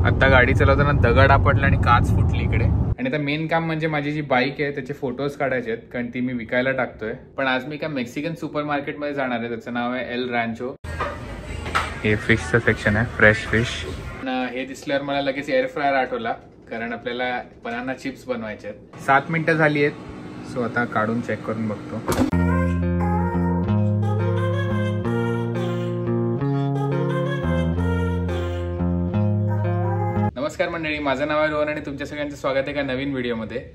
आता गाडी चालवताना दगड आपटला आणि काच फुटली इकडे. आणि आता मेन काम म्हणजे माझी जी बाईक आहे त्याचे फोटोज काढायचे आहेत, कारण ती मी विकायला टाकतोय. पण आज मी एका मेक्सिकन सुपर मार्केट मध्ये जाणार आहे, त्याचं नाव आहे एल रॅन्चो. हे फिशचं सेक्शन आहे, फ्रेश फिश. हे दिसल्यावर मला लगेच एअर फ्रायर आठवला, कारण आपल्याला बनाना चिप्स बनवायचे आहेत. 7 मिनिटं झाली आहेत, सो आता काढून चेक करून बघतो. नमस्कार मंडळी, माझं नाव आहे रोहन आणि तुमच्या सगळ्यांचं स्वागत आहे एका नवीन व्हिडिओमध्ये.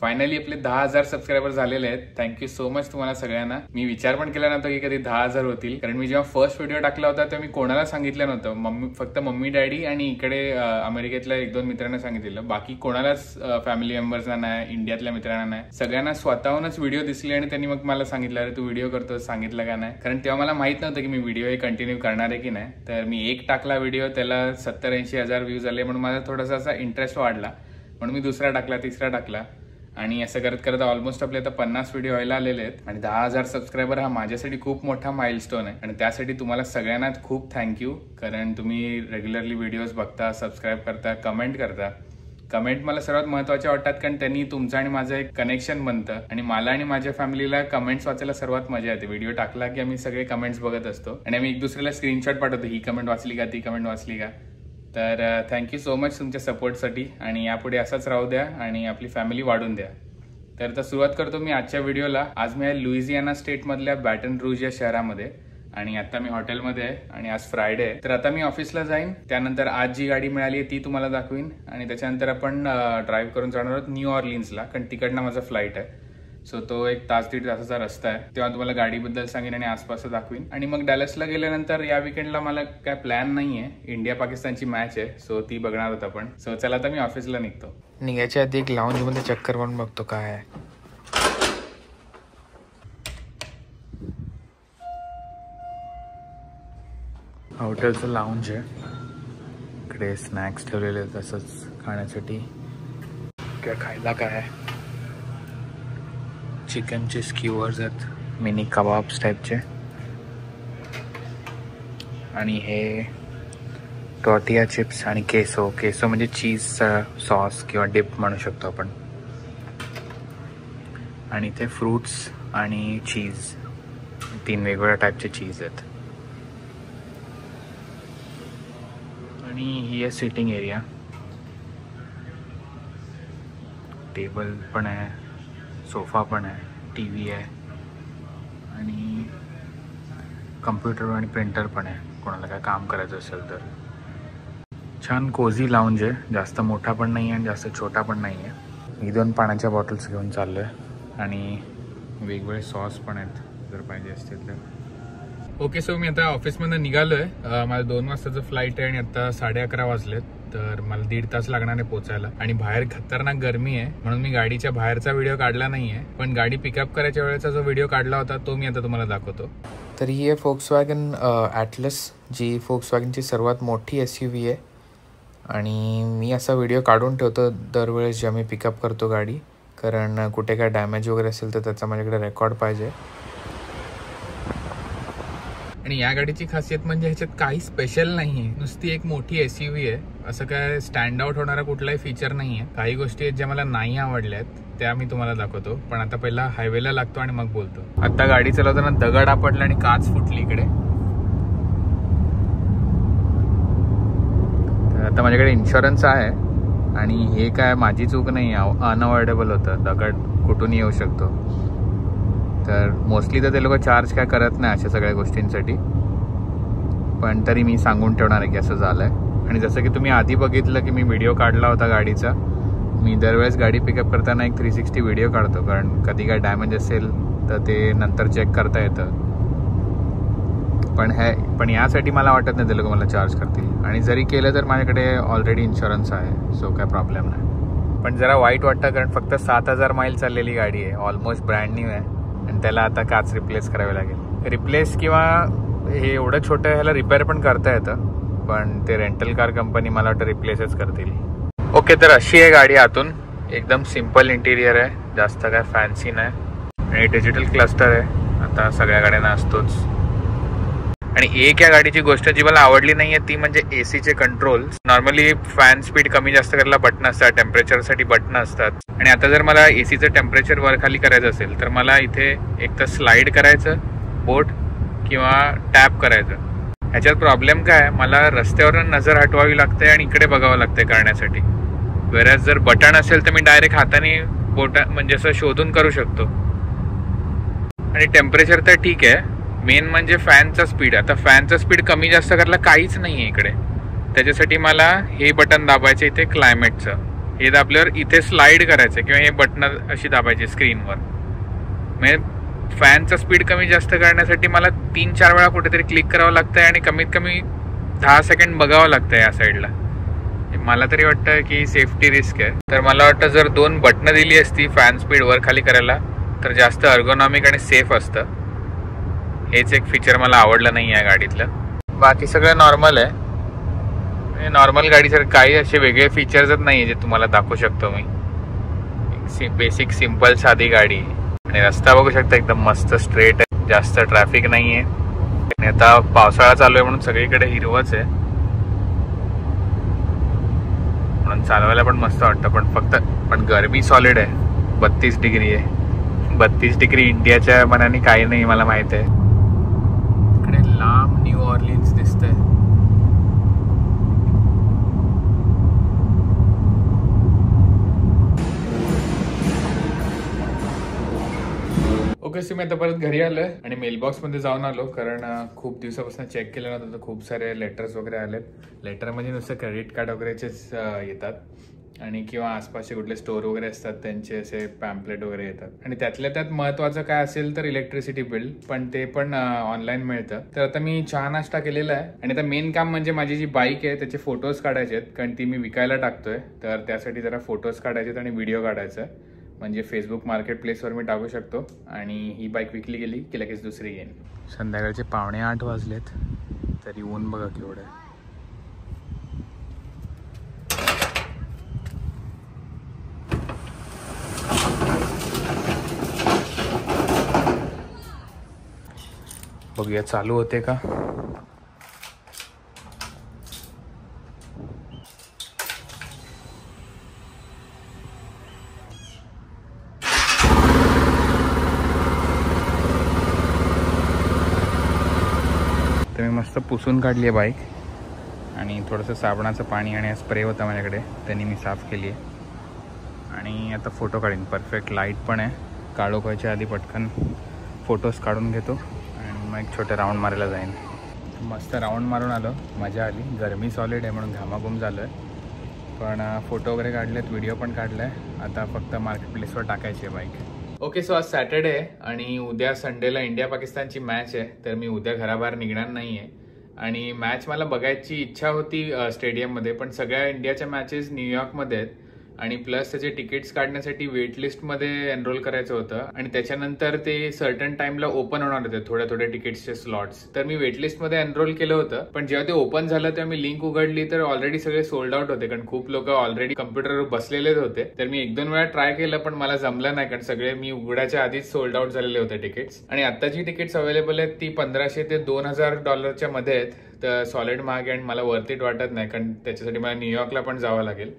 फायनली आपले 10,000 सबस्क्रायबर झालेले आहेत. थँक्यू सो मच तुम्हाला सगळ्यांना. मी विचार पण केला नव्हता की कधी 10,000 होतील, कारण मी जेव्हा फर्स्ट व्हिडिओ टाकला होता तेव्हा मी कोणाला सांगितलं नव्हतं. फक्त मम्मी डॅडी आणि इकडे अमेरिकेतल्या 1-2 मित्रांना सांगितलेलं, बाकी कोणालाच फॅमिली मेंबर्सना नाही, इंडियातल्या मित्रांना नाही. सगळ्यांना स्वतःहूनच व्हिडिओ दिसले आणि त्यांनी मग मला सांगितलं, अरे तू व्हिडिओ करतोस, सांगितलं का नाही. कारण तेव्हा मला माहित नव्हतं की मी व्हिडिओ हे कंटिन्यू करणार आहे की नाही. तर मी एक टाकला व्हिडिओ, त्याला 70-80 हजार व्ह्यूज आले, म्हणून माझा थोडासा असा इंटरेस्ट वाढला. म्हणून मी दुसरा टाकला, तिसरा टाकला आणि असं करत करत ऑलमोस्ट आपले आता 50 व्हिडिओ व्हायला आलेले आहेत. आणि 10,000 सबस्क्रायबर हा माझ्यासाठी खूप मोठा माइलस्टोन आहे. आणि त्यासाठी तुम्हाला सगळ्यांना खूप थँक्यू, कारण तुम्ही रेग्युलरली व्हिडिओज बघता, सबस्क्राईब करता, कमेंट करता. कमेंट मला सर्वात महत्त्वाच्या वाटतात, कारण त्यांनी तुमचं आणि माझं एक कनेक्शन बनतं. आणि मला आणि माझ्या फॅमिलीला कमेंट्स वाचायला सर्वात मजा येते. व्हिडिओ टाकला की आम्ही सगळे कमेंट्स बघत असतो आणि आम्ही एक दुसऱ्याला स्क्रीनशॉट पाठवतो, ही कमेंट वाचली का, ती कमेंट वाचली का. तर थँक्यू सो मच तुमच्या सपोर्टसाठी, आणि यापुढे असंच राहू द्या आणि आपली फॅमिली वाढून द्या. तर आता सुरुवात करतो मी आजच्या व्हिडिओला. आज मी आहे लुइजियाना स्टेटमधल्या बॅटन रूज या शहरामध्ये, आणि आता मी हॉटेलमध्ये आहे आणि आज फ्रायडे आहे. तर आता मी ऑफिसला जाईन, त्यानंतर आज जी गाडी मिळाली आहे ती तुम्हाला दाखवीन, आणि त्याच्यानंतर आपण ड्राईव्ह करून जाणार आहोत न्यू ऑर्लिन्सला, कारण तिकडनं माझा फ्लाईट आहे. सो तो 1 तास 1.5 तासाचा रस्ता आहे. तेव्हा तुम्हाला गाडीबद्दल सांगेन आणि आसपास दाखवीन. आणि मग डॅलसला गेल्यानंतर या विकेंडला मला काय प्लॅन नाही आहे, इंडिया पाकिस्तानची मॅच आहे, सो ती बघणार होत आपण. सो चला आता मी ऑफिसला निघतो. निघायच्या आधी एक लाऊंज मध्ये चक्कर मारून बघतो काय आहे. हॉटेलचं लाऊंज आहे, इकडे स्नॅक्स ठेवलेले आहेत तसंच खाण्यासाठी. काय खायला काय आहे, चिकनचे स्क्यूअर्स आहेत, मिनी कबाब्स टाईपचे, आणि हे टॉर्टिया चिप्स आणि केसो. केसो म्हणजे चीज सॉस किंवा डिप म्हणू शकतो आपण. आणि ते फ्रूट्स आणि चीज, 3 वेगवेगळ्या टाईपचे चीज आहेत. आणि ही आहे सिटिंग एरिया, टेबल पण आहे, सोफा पण आहे, TV आहे, आणि कम्प्युटर आणि प्रिंटर पण आहे कोणाला काय काम करायचं असेल तर. छान कोझी लाऊंज आहे, जास्त मोठा पण नाही आहे आणि जास्त छोटा पण नाही आहे. मी 2 पाण्याच्या बॉटल्स घेऊन चाललो आहे, आणि वेगवेगळे सॉस पण आहेत जर पाहिजे असतील तर. ओके, सो मी आता ऑफिसमधून निघालो आहे. माझं 2 वाजताचं फ्लाईट आहे आणि आता 11:30 वाजलेत, तर मला 1.5 तास लागणार आहे पोचायला. आणि बाहेर खतरनाक गरमी आहे, म्हणून मी गाडीच्या बाहेरचा व्हिडिओ काढला नाहीये, पण गाडी पिकअप करायच्या वेळेचा जो व्हिडिओ काढला होता तो मी आता तुम्हाला दाखवतो. तर ही आहे फोक्सवॅगन ॲटलस, जी फोक्सवॅगनची सर्वात मोठी SUV आहे. आणि मी असा व्हिडिओ काढून ठेवतो दरवेळेस जेव्हा मी पिकअप करतो गाडी, कारण कुठे काय डॅमेज वगैरे असेल तर त्याचा माझ्याकडे रेकॉर्ड पाहिजे. आणि या गाडीची खासियत म्हणजे ह्याच्यात काही स्पेशल नाही आहे, नुसती एक मोठी SUV आहे. असं काय स्टँड आउट होणारा कुठलाही फीचर नाही आहे. काही गोष्टी आहेत ज्या मला नाही आवडल्यात, त्या मी तुम्हाला दाखवतो. पण आता पहिला हायवेला लागतो आणि मग बोलतो. आता गाडी चालवताना दगड आपटला आणि काच फुटली इकडे. तर आता माझ्याकडे इन्शुरन्स आहे, आणि हे काय माझी चूक नाही, अनअवॉइडेबल होतं, दगड कुठून येऊ शकतो. तर मोस्टली तर ते लोक चार्ज काय करत नाही अशा सगळ्या गोष्टींसाठी, पण तरी मी सांगून ठेवणार आहे की असं झालं आहे. आणि जसं की तुम्ही आधी बघितलं की मी व्हिडिओ काढला होता गाडीचा. मी दरवेळेस गाडी पिकअप करताना एक 360 व्हिडिओ काढतो, कारण कधी काय डॅमेज असेल तर ते नंतर चेक करता येतं. पण यासाठी मला वाटत नाही ते लोक मला चार्ज करतील, आणि जरी केलं तर माझ्याकडे ऑलरेडी इन्शुरन्स आहे, सो काय प्रॉब्लेम नाही. पण जरा वाईट वाटतं, कारण फक्त 7,000 माईल चाललेली गाडी आहे, ऑलमोस्ट ब्रँड न्यू आहे, आणि त्याला आता काच रिप्लेस करावी लागेल. रिप्लेस किंवा हे एवढं छोटं ह्याला रिपेअर पण करता येतं, पण ते रेंटल कार कंपनी मला वाटतं रिप्लेसच करतील. ओके, तर अशी आहे गाडी आतून. एकदम सिम्पल इंटिरियर आहे, जास्त काय फॅन्सी नाही, आणि डिजिटल क्लस्टर आहे, आता सगळ्या गाड्यांना असतोच. आणि एक या गाडीची गोष्ट जी मला आवडली नाहीये ती म्हणजे एसीचे कंट्रोल. नॉर्मली फॅन स्पीड कमी जास्त करायला बटन असतात, टेम्परेचरसाठी बटन असतात. आणि आता जर मला एसीचं टेम्परेचर वर खाली करायचं असेल तर मला इथे एक तर स्लाइड करायचं बोट किंवा टॅप करायचं. ह्याच्यात प्रॉब्लेम काय आहे, मला रस्त्यावर नजर हटवावी लागते आणि इकडे बघावं लागतंय करण्यासाठी. वेळेस जर बटन असेल तर मी डायरेक्ट हाताने बोट म्हणजे असं शोधून करू शकतो. आणि टेम्परेचर तर ठीक आहे, मेन म्हणजे फॅनचा स्पीड. आता फॅनचा स्पीड कमी जास्त करायला काहीच नाही आहे इकडे. त्याच्यासाठी मला हे बटन दाबायचं इथे क्लायमेटचं. हे दाबल्यावर इथे स्लाइड करायचं किंवा हे बटन अशी दाबायची स्क्रीनवर. म्हणजे फॅनचा स्पीड कमी जास्त करण्यासाठी मला 3-4 वेळा कुठेतरी क्लिक करावं लागतंय आणि कमीत कमी 10 सेकंड बघावं लागतंय या साईडला. मला तरी वाटतं की सेफ्टी रिस्क आहे. तर मला वाटतं जर 2 बटणं दिली असती फॅन स्पीड वर खाली करायला तर जास्त अर्गोनॉमिक आणि सेफ असतं. हेच एक फीचर मला आवडलं नाही आहे गाडीतलं. बाकी सगळं नॉर्मल आहे. नॉर्मल गाडीसारखं काही असे वेगळे फीचर्सच नाही आहे जे तुम्हाला दाखवू शकतो मी. बेसिक सिंपल साधी गाडी. आणि रस्ता बघू शकता एकदम मस्त स्ट्रेट आहे, जास्त ट्रॅफिक नाही आहे. आणि आता पावसाळा चालू आहे म्हणून सगळीकडे हिरवच आहे, म्हणून चालवायला पण मस्त वाटतं. पण गरमी सॉलिड आहे. 32 डिग्री आहे. 32 डिग्री इंडियाच्या मनाने काही नाही मला माहित आहे. इकडे लांब न्यू ऑर्लिन्स दिसतंय. ओके, मी आता परत घरी आलोय आणि मेलबॉक्स मध्ये जाऊन आलो, कारण खूप दिवसापासून चेक केलं नव्हतं तर खूप सारे लेटर्स वगैरे आलेत. लेटर म्हणजे नुसतं क्रेडिट कार्ड वगैरेचेच येतात आणि किंवा आसपासचे कुठले स्टोर वगैरे असतात त्यांचे असे पॅम्पलेट वगैरे येतात. आणि त्यातल्या त्यात महत्वाचं काय असेल तर इलेक्ट्रिसिटी बिल, पण ते पण ऑनलाईन मिळतं. तर आता मी चहा नाश्ता केलेला आहे आणि आता मेन काम म्हणजे माझी जी बाईक आहे त्याचे फोटोज काढायचे आहेत, कारण ती मी विकायला टाकतोय. तर त्यासाठी जरा फोटोज काढायचे आणि व्हिडिओ काढायचा, म्हणजे फेसबुक मार्केट प्लेसवर मी टाकू शकतो. आणि ही बाईक विकली गेली की लगेच दुसरी घेईन. संध्याकाळचे 7:45 वाजलेत तरी ऊन बघा केवढं आहे. बघूया चालू होते का. तर मी मस्त पुसून काढली आहे बाईक आणि थोडंसं साबणाचं पाणी आणि स्प्रे होता माझ्याकडे, त्यांनी मी साफ केली आहे. आणि आता फोटो काढीन. परफेक्ट लाईट पण आहे. काढोखायच्या आधी पटकन फोटोज काढून घेतो आणि मग एक छोटे राऊंड मारायला जाईन. मस्त राऊंड मारून आलो, मजा आली. गरमी सॉलिड आहे म्हणून घामाघूम झालो आहे, पण फोटो वगैरे काढलेत, व्हिडिओ पण काढला आहे. आता फक्त मार्केट प्लेसवर टाकायची आहे बाईक. ओके, सो आज सॅटर्डे आहे आणि उद्या संडेला इंडिया पाकिस्तानची मॅच आहे. तर मी उद्या घराबाहेर निघणार नाही आहे आणि मॅच मला बघायची इच्छा होती स्टेडियममध्ये, पण सगळ्या इंडियाच्या मॅचेस न्यूयॉर्कमध्ये आहेत आणि प्लस त्याचे तिकीट्स काढण्यासाठी वेटलिस्टमध्ये एनरोल करायचं होतं आणि त्याच्यानंतर ते सर्टन टाइमला ओपन होणार होते थोड्या तिकीट्सचे स्लॉट्स. तर मी वेटलिस्टमध्ये एनरोल केलं होतं, पण जेव्हा ते ओपन झालं तेव्हा मी लिंक उघडली तर ऑलरेडी सगळे सोल्ड आउट होते, कारण खूप लोक ऑलरेडी कम्प्युटरवर बसलेलेच होते. तर मी 1-2 वेळा ट्राय केलं पण मला जमलं नाही, कारण सगळे मी उघडायच्या आधीच सोल्ड आउट झालेले होते तिकीट्स. आणि आत्ताची तिकीट्स अवेलेबल आहेत ती $1,500 ते $2,000 मध्ये आहेत. तर सॉलिड महाग आणि मला वर्थ इट वाटत नाही, कारण त्याच्यासाठी मला न्यूयॉर्कला पण जावं लागेल.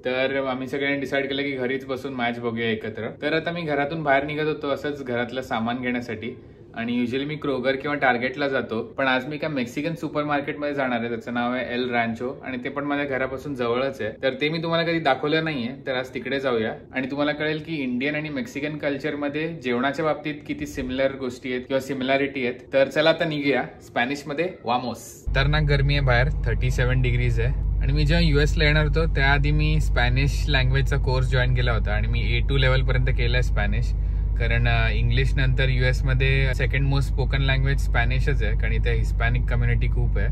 तर आम्ही सगळ्यांनी डिसाईड केलं की घरीच बसून मॅच बघूया एकत्र. तर आता मी घरातून बाहेर निघत होतो असंच घरातलं सामान घेण्यासाठी आणि युजली मी क्रोगर किंवा टार्गेटला जातो, पण आज मी एका मेक्सिकन सुपर मार्केटमध्ये जाणार आहे. त्याचं नाव आहे एल रॅन्चो आणि ते पण माझ्या घरापासून जवळच आहे. तर ते मी तुम्हाला कधी दाखवलं नाहीये, तर आज तिकडे जाऊया आणि तुम्हाला कळेल की इंडियन आणि मेक्सिकन कल्चरमध्ये जेवणाच्या बाबतीत किती सिमिलर गोष्टी आहेत किंवा सिमिलॅरिटी आहेत. तर चला आता निघूया स्पॅनिशमध्ये वामोस. खतरनाक गरमी आहे बाहेर, 37 डिग्रीज आहे. आणि मी जेव्हा US-ला येणार होतो त्याआधी मी स्पॅनिश लँग्वेजचा कोर्स जॉईन केला होता आणि मी A2 लेवलपर्यंत केला आहे स्पॅनिश, कारण इंग्लिश नंतर US-मध्ये सेकंड मोस्ट स्पोकन लँग्वेज स्पॅनिशच आहे, कारण इथे हिस्पॅनिक कम्युनिटी खूप आहे.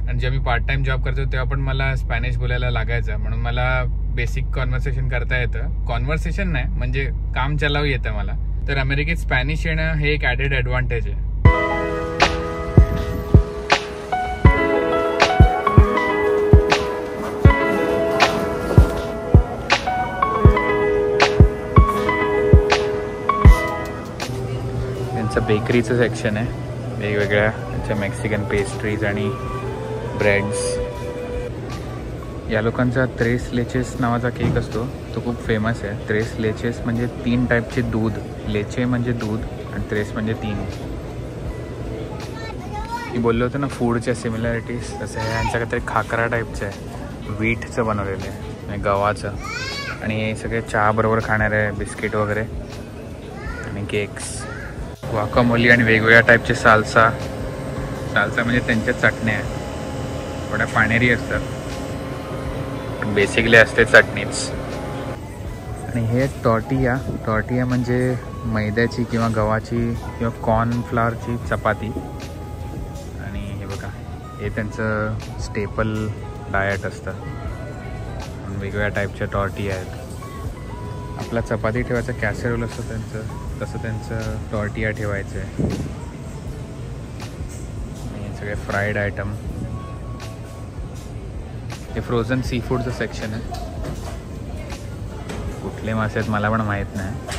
आणि जेव्हा मी पार्ट टाइम जॉब करतो तेव्हा पण मला स्पॅनिश बोलायला लागायचं, म्हणून मला बेसिक कॉन्व्हर्सेशन करता येतं. कॉन्व्हर्सेशन नाही म्हणजे काम चलावू येतं मला. तर अमेरिकेत स्पॅनिश येणं हे एक ॲडेड ॲडव्हान्टेज आहे. बेकरीचं सेक्शन आहे वेगवेगळ्या त्याच्या मेक्सिकन पेस्ट्रीज आणि ब्रेड्स. या लोकांचा त्रेस लेचेस नावाचा केक असतो, तो खूप फेमस आहे. त्रेस लेचेस म्हणजे 3 टाईपचे दूध. लेचे म्हणजे दूध आणि त्रेस म्हणजे 3. मी बोललो होतो ना फूडच्या सिमिलॅरिटीज, तसं आहे यांचं काहीतरी खाकरा टाईपचं आहे, व्हीटचं बनवलेलं आहे, गव्हाचं. आणि हे सगळे चहाबरोबर खाणारे बिस्किट वगैरे आणि केक्स, वाकामोली आणि वेगवेगळ्या टाईपचे साल्सा. साल्सा म्हणजे त्यांच्या चटण्या आहेत, थोड्या पाणेरी असतात पण बेसिकली असते चटणीच. आणि हे टॉर्टिया. टॉर्टिया म्हणजे मैद्याची किंवा गव्हाची किंवा कॉर्नफ्लॉवरची चपाती. आणि हे बघा, हे त्यांचं स्टेपल डायट असतं. वेगवेगळ्या टाईपच्या टॉर्टिया आहेत. आपला चपाती ठेवायचा कॅसेरोल असतं त्यांचं, तसं त्यांचं टॉर्टिया ठेवायचं आहे. आणि सगळे फ्राईड आयटम. हे फ्रोझन सी फूडचं सेक्शन आहे. कुठले मासे आहेत मला पण माहीत नाही.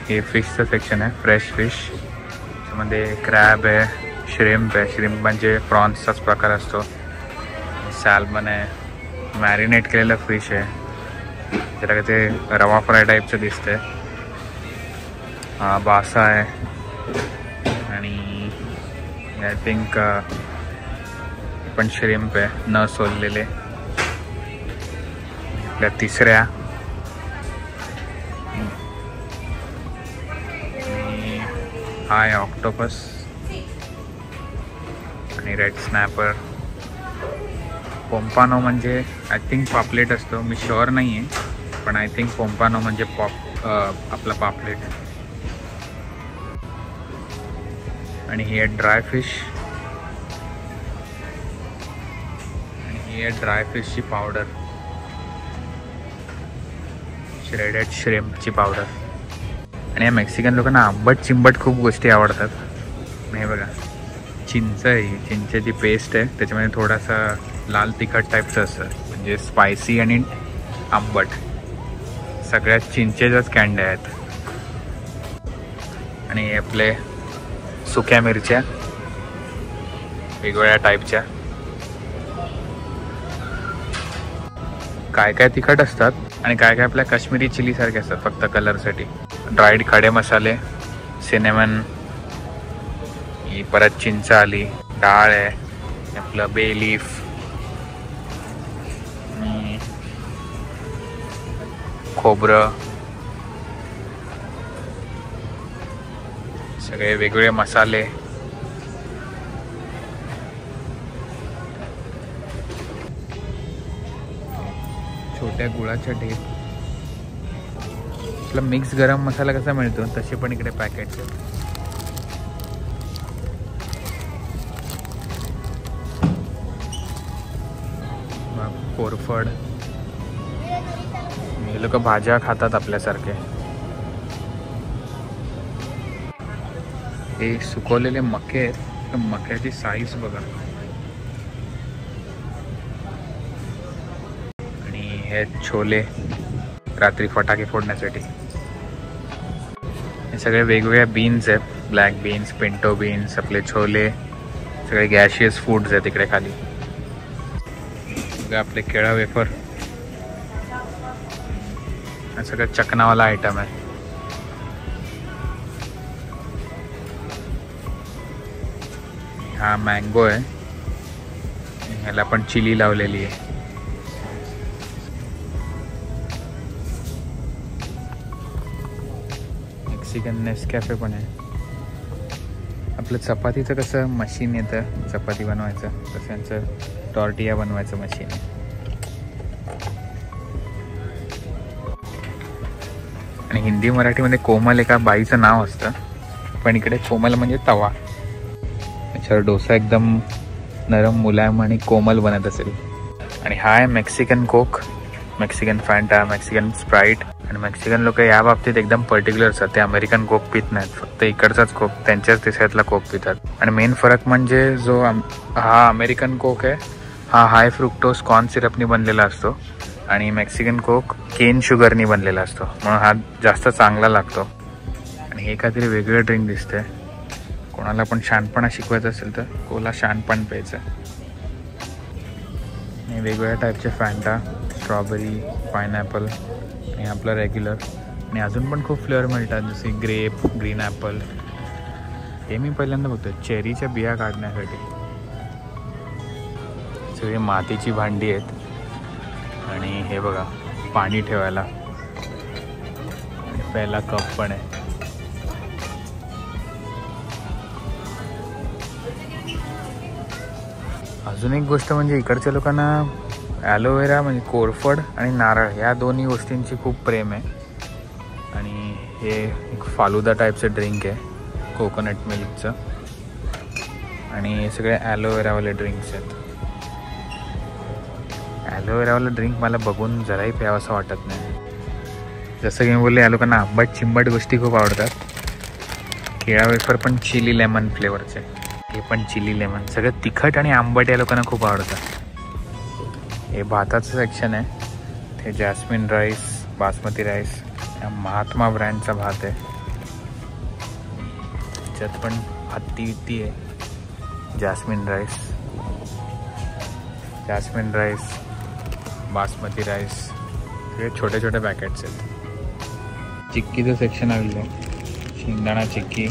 हे फिशचं सेक्शन आहे, फ्रेश फिश. त्यामध्ये क्रॅब आहे, श्रिम्प आहे. श्रिम्प म्हणजे प्रॉन्सचाच प्रकार असतो. सॅल्मन आहे, मॅरिनेट केलेलं फिश आहे, त्याला काय ते रवा फ्राय टाईपचं दिसतंय. बासा आहे आणि आय थिंक पण श्रिम्प आहे, न सोललेले. आपल्या तिसऱ्या हा आहे ऑक्टोपस आणि रेड स्नॅपर. पोम्पानो म्हणजे आय थिंक पापलेट असतो, मी शुअर नाही आहे, पण आय थिंक पोम्पानो म्हणजे आपला पापलेट. आणि ही आहे ड्राय फिश. आणि ही आहे ड्राय फिशची पावडर, श्रेडेड श्रिम्पची पावडर. आणि या मेक्सिकन लोकांना आंबट चिंबट खूप गोष्टी आवडतात. नाही बघा, चिंच आहे, चिंचेची पेस्ट आहे, त्याच्यामध्ये थोडासा लाल तिखट टाईपचं असतं, म्हणजे स्पायसी आणि आंबट. सगळ्यात चिंचेच्याच कँड्या आहेत. आणि आपले सुक्या मिरच्या वेगवेगळ्या टाईपच्या. काय काय तिखट असतात आणि काय काय आपल्या काश्मीरी चिली सारखे असतात, फक्त कलरसाठी. ड्राईड खडे मसाले, सिनेमन, ही परत चिंच आली, डाळ आहे, आपलं बे लीफ, खोबरं, सगळे वेगवेगळे मसाले. छोट्या गुळाच्या ढेप. आपला मिक्स गरम मसाला कसा मिळतो तसे पण इकडे पॅकेट्स आहेत. कोरफड. हे लोक भाज्या खातात आपल्यासारखे. हे सुकवलेले मके आहेत, मक्याची साईज बघा. आणि हे छोले, रात्री फटाके फोडण्यासाठी. हे सगळे वेगवेगळ्या बीन्स आहेत, ब्लॅक बीन्स, पिंटो बीन्स, आपले छोले, सगळे गॅशियस फूड्स आहेत इकडे खाली. आपले केळा वेफर, हा सगळं चकनावाला आयटम आहे. हा मँगो आहे, ह्याला पण चिली लावलेली आहे. मेक्सिकन नेस्कॅफे पण आहे. आपलं चपातीचं कसं मशीन येतं चपाती बनवायचं, तसं यांचं टॉर्टिया बनवायचं मशीन आहे. आणि हिंदी मराठीमध्ये कोमल एका बाईचं नाव असतं, पण इकडे कोमल म्हणजे तवा. त्याच्यावर डोसा एकदम नरम, मुलायम आणि कोमल बनत असेल. आणि हा आहे मेक्सिकन कोक, मेक्सिकन फॅन्टा, मेक्सिकन स्प्राईट. आणि मेक्सिकन लोक या बाबतीत एकदम पर्टिक्युलर असतात, ते अमेरिकन कोक पित नाहीत, फक्त इकडचाच कोक, त्यांच्याच देशातला कोक पितात. आणि मेन फरक म्हणजे जो हा अमेरिकन कोक आहे, हा हाय फ्रुक्टोज कॉर्न सिरपनी बनलेला असतो आणि मेक्सिकन कोक केन शुगरनी बनलेला असतो, म्हणून हा जास्त चांगला लागतो. आणि हे काहीतरी वेगळं ड्रिंक दिसतंय. कोणाला पण शहाणपणा शिकवायचं असेल तर कोला शहाणपण प्यायचं. आणि वेगवेगळ्या टाईपचे फॅन्टा, स्ट्रॉबेरी, पायनॅपल आणि आपलं रेग्युलर. आणि अजून पण खूप फ्लेवर मिळतात जसे ग्रेप, ग्रीन ॲपल. हे मी पहिल्यांदा बघतो चेरीच्या बिया काढण्यासाठी. सगळी मातीची भांडी आहेत. आणि हे बघा पाणी ठेवायला आणि प्यायला कप पण आहे. अजून एक गोष्ट म्हणजे इकडच्या लोकांना ॲलोवेरा म्हणजे कोरफड आणि नारळ या दोन्ही गोष्टींची खूप प्रेम आहे. आणि हे एक फालुदा टाईपचं ड्रिंक आहे कोकोनट मिल्कचं. आणि हे सगळे ॲलोवेरावाले ड्रिंक्स आहेत. ॲलोवेरावाला ड्रिंक मला बघून जराही प्यावंसं वाटत नाही. जसं की मी बोलले या लोकांना आंबट चिंबट गोष्टी खूप आवडतात. केळा वेफर पण चिली लेमन फ्लेवरचे, हे पण चिली लेमन. सगळं तिखट आणि आंबट या लोकांना खूप आवडतं. हे भाताचं सेक्शन आहे. ते jasmine rice, basmati rice, Mahatma ब्रँडचा भात आहे. त्याच्यात पण हत्ती आहे. जॅस्मिन राईस, बासमती राईस, हे छोटे छोटे पॅकेट्स आहेत. चिक्कीचं सेक्शन आलेलं आहे. शेंगदाणा चिक्की.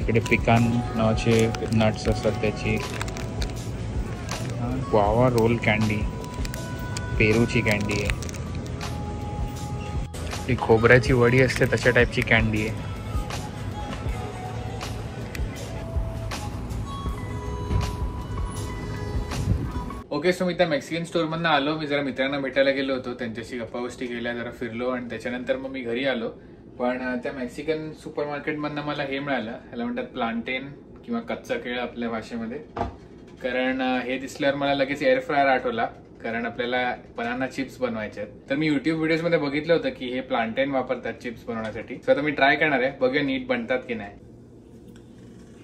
इकडे पिकान नावाचे नट्स असतात त्याची. ग्वावा रोल कँडी, पेरूची कँडी आहे. ती खोबऱ्याची वडी असते तशा टाईपची कँडी आहे. ओके, सो मी त्या मेक्सिकन स्टोअरमधनं आलो. मी जरा मित्रांना भेटायला गेलो होतो, त्यांच्याशी गप्पा गोष्टी केल्या, जरा फिरलो आणि त्याच्यानंतर मग मी घरी आलो. पण त्या मेक्सिकन सुपर मार्केटमधनं मला हे मिळालं, ह्याला म्हणतात प्लांटेन किंवा कच्चा केळ आपल्या भाषेमध्ये. कारण हे दिसल्यावर मला लगेच एअर फ्रायर आठवला, कारण आपल्याला बनाना चिप्स बनवायचे आहेत. तर मी युट्यूब व्हिडिओजमध्ये बघितलं होतं की हे प्लांटेन वापरतात चिप्स बनवण्यासाठी. सो आता मी ट्राय करणार आहे, बघूया नीट बनतात की नाही.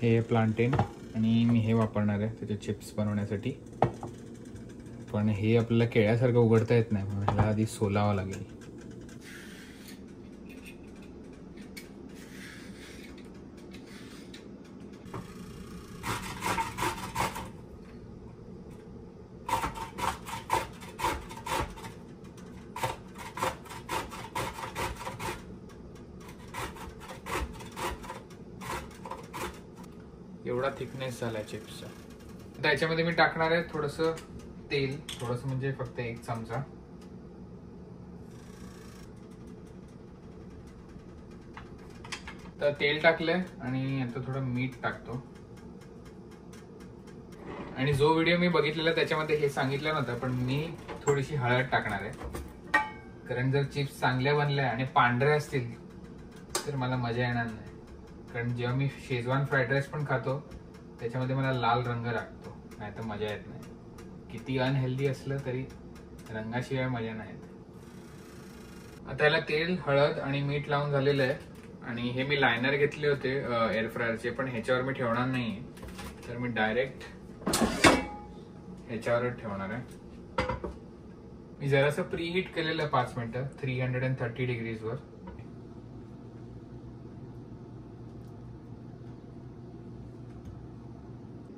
हे प्लांटेन आणि मी हे वापरणार आहे त्याचे चिप्स बनवण्यासाठी. पण हे आपल्याला केळ्यासारखं उघडता येत नाही, म्हणून ह्याला आधी सोलावं लागेल. एवढा थिकनेस झाला चिप्सचा. आता याच्यामध्ये मी टाकणार आहे थोडंसं तेल, थोडंसं म्हणजे फक्त 1 चमचा. तर तेल टाकलंय आणि आता थोडं मीठ टाकतो. आणि जो व्हिडिओ मी बघितलेला त्याच्यामध्ये हे सांगितलं नव्हतं, पण मी थोडीशी हळद टाकणार आहे. कारण जर चिप्स चांगल्या बनल्या आणि पांढऱ्या असतील तर मला मजा येणार नाही. कारण जेव्हा मी शेजवान फ्राईड राईस पण खातो त्याच्यामध्ये मला लाल रंग लागतो, नाही तर मजा येत नाही. किती अनहेल्दी असलं तरी रंगाशिवाय मजा नाही येत. आता याला तेल, हळद आणि मीठ लावून झालेलं आहे. आणि हे मी लायनर घेतले होते एअर फ्रायरचे, पण ह्याच्यावर मी ठेवणार नाहीये. तर मी डायरेक्ट ह्याच्यावरच ठेवणार आहे. मी जरासं प्री हीट केलेलं 5 मिनिटं 330 डिग्रीजवर.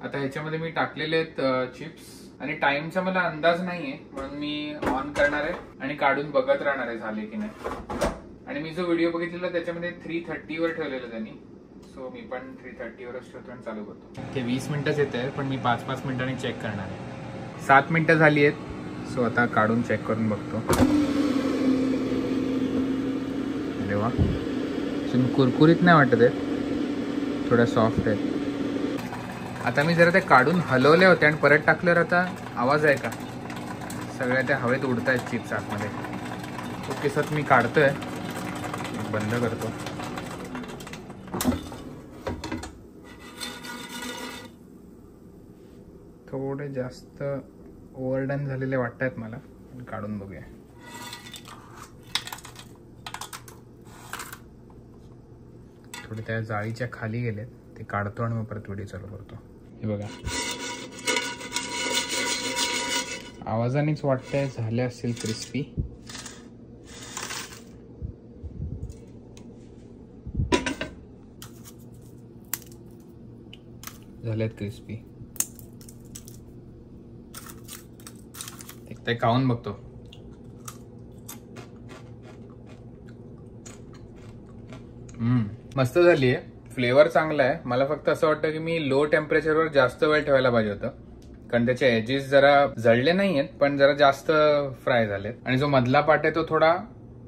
आता ह्याच्यामध्ये मी टाकलेले आहेत चिप्स. आणि टाइमचा मला अंदाज नाहीये, म्हणून मी ऑन करणार आहे आणि काढून बघत राहणार आहे झाले की नाही. आणि मी जो व्हिडिओ बघितलेला त्याच्यामध्ये 330 वर ठेवलेलं त्यांनी. सो मी पण 330 वरच ठेवतो आणि चालू करतो. ते 20 मिनिटच येत आहे, पण मी 5-5 मिनिटांनी चेक करणार आहे. 7 मिनिटं झाली आहेत. सो आता काढून चेक करून बघतो. अरे वा, कुरकुरीत नाही वाटत आहे, थोडा सॉफ्ट आहे. आता मी जरा ते काढून हलवले होते आणि परत टाकल्यावर आता आवाज आहे का, सगळ्या त्या हवेत उडत आहेत चिप्स आतमध्ये. ओके, सर मी काढतोय, बंद करतो. थोडे जास्त ओव्हरडन झालेले वाटत आहेत मला, काढून बघूया. थोडे त्या जाळीच्या खाली गेलेत, ते काढतो आणि मग परत व्हिडिओ चालू करतो. हे बघा, आवाजानेच वाटतंय झाले असतील क्रिस्पी. झालेत क्रिस्पी. ते खाऊन बघतो. मस्त झाली आहे. फ्लेवर चांगला आहे. मला फक्त असं वाटतं की मी लो टेम्परेचरवर जास्त वेळ ठेवायला पाहिजे होतं, कारण त्याचे एजेस जरा जळले नाहीयेत पण जरा जास्त फ्राय झालेत आणि जो मधला पार्ट आहे तो थोडा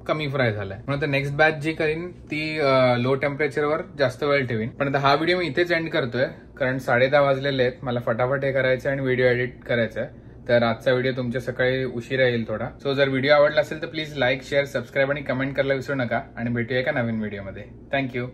कमी फ्राय झालाय. म्हणून तर नेक्स्ट बॅच जी करीन ती लो टेम्परेचरवर जास्त वेळ ठेवीन. पण आता हा व्हिडिओ मी इथेच एंड करतोय, कारण 10:30 वाजलेले आहेत. मला फटाफट हे करायचं आणि व्हिडिओ एडिट करायचा आहे. तर आजचा व्हिडिओ तुमच्या सकाळी उशिरा येईल थोडा. सो जर व्हिडिओ आवडला असेल तर प्लीज लाईक, शेअर, सबस्क्राईब आणि कमेंट करायला विसरू नका. आणि भेटूया एका नवीन व्हिडिओमध्ये. थँक्यू.